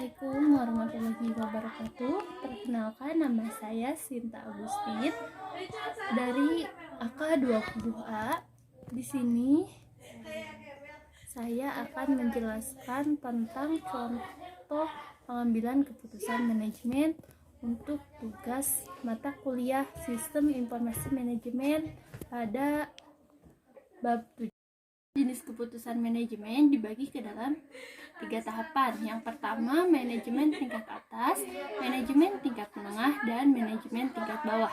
Assalamualaikum warahmatullahi wabarakatuh. Perkenalkan, nama saya Sinta Agustin dari AK20A. Di sini saya akan menjelaskan tentang contoh pengambilan keputusan manajemen untuk tugas mata kuliah Sistem Informasi Manajemen pada bab 7. Jenis keputusan manajemen dibagi ke dalam 3 tahapan. Yang pertama, manajemen tingkat atas, manajemen tingkat menengah, dan manajemen tingkat bawah.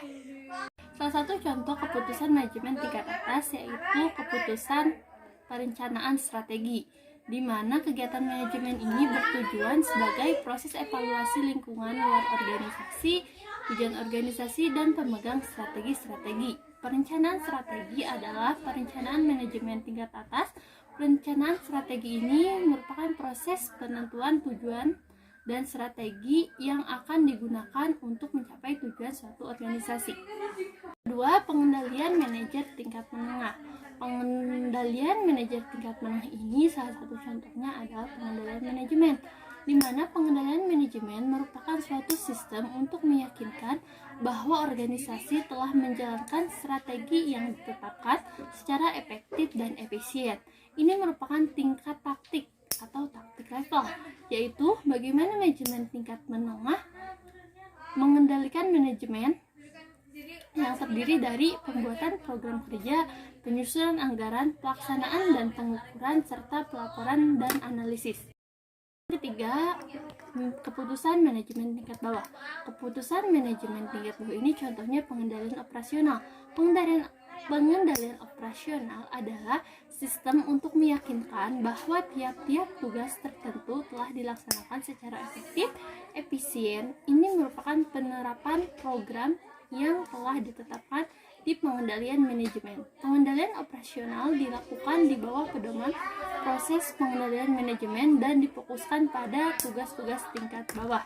Salah satu contoh keputusan manajemen tingkat atas yaitu keputusan perencanaan strategi, di mana kegiatan manajemen ini bertujuan sebagai proses evaluasi lingkungan luar organisasi, tujuan organisasi, dan pemegang strategi-strategi. Perencanaan strategi adalah perencanaan manajemen tingkat atas. Perencanaan strategi ini merupakan proses penentuan tujuan dan strategi yang akan digunakan untuk mencapai tujuan suatu organisasi. Kedua, pengendalian manajer tingkat menengah. Pengendalian manajer tingkat menengah ini salah satu contohnya adalah pengendalian manajemen, di mana pengendalian manajemen merupakan suatu sistem untuk meyakinkan bahwa organisasi telah menjalankan strategi yang ditetapkan secara efektif dan efisien. Ini merupakan tingkat taktik atau taktik level, yaitu bagaimana manajemen tingkat menengah mengendalikan manajemen yang terdiri dari pembuatan program kerja, penyusunan anggaran, pelaksanaan dan pengukuran, serta pelaporan dan analisis. Ketiga, keputusan manajemen tingkat bawah. Keputusan manajemen tingkat bawah ini contohnya pengendalian operasional. Pengendalian operasional adalah sistem untuk meyakinkan bahwa tiap-tiap tugas tertentu telah dilaksanakan secara efektif, efisien. Ini merupakan penerapan program yang telah ditetapkan di pengendalian manajemen. Pengendalian operasional dilakukan di bawah pedoman proses pengendalian manajemen dan difokuskan pada tugas-tugas tingkat bawah.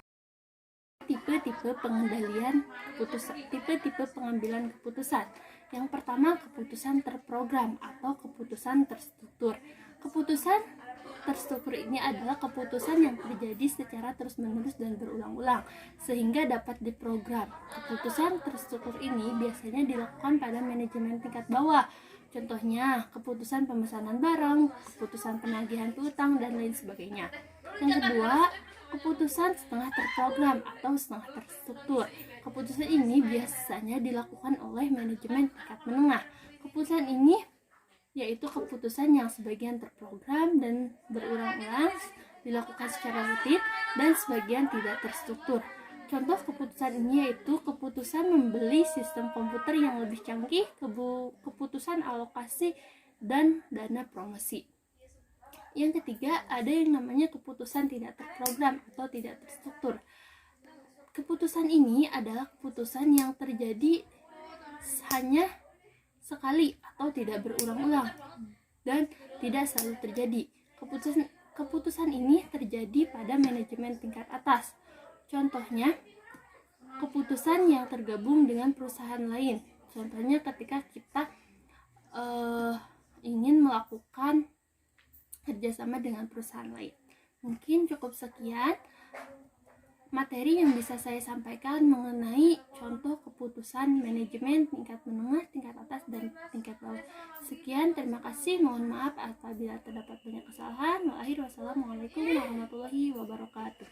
Tipe-tipe pengendalian keputusan, tipe-tipe pengambilan keputusan. Yang pertama, keputusan terprogram atau keputusan terstruktur. Keputusan terstruktur ini adalah keputusan yang terjadi secara terus-menerus dan berulang-ulang sehingga dapat diprogram. Keputusan terstruktur ini biasanya dilakukan pada manajemen tingkat bawah. Contohnya, keputusan pemesanan barang, keputusan penagihan piutang, dan lain sebagainya. Yang kedua, keputusan setengah terprogram atau setengah terstruktur. Keputusan ini biasanya dilakukan oleh manajemen tingkat menengah. Keputusan ini yaitu keputusan yang sebagian terprogram dan berulang-ulang dilakukan secara rutin dan sebagian tidak terstruktur. Contoh keputusan ini yaitu keputusan membeli sistem komputer yang lebih canggih, keputusan alokasi, dan dana promosi. Yang ketiga, ada yang namanya keputusan tidak terprogram atau tidak terstruktur. Keputusan ini adalah keputusan yang terjadi hanya sekali atau tidak berulang-ulang dan tidak selalu terjadi. Keputusan ini terjadi pada manajemen tingkat atas. Contohnya, keputusan yang tergabung dengan perusahaan lain. Contohnya ketika kita ingin melakukan kerjasama dengan perusahaan lain. Mungkin cukup sekian materi yang bisa saya sampaikan mengenai contoh keputusan manajemen tingkat menengah, tingkat atas, dan tingkat bawah. Sekian, terima kasih. Mohon maaf apabila terdapat banyak kesalahan. Wassalamualaikum warahmatullahi wabarakatuh.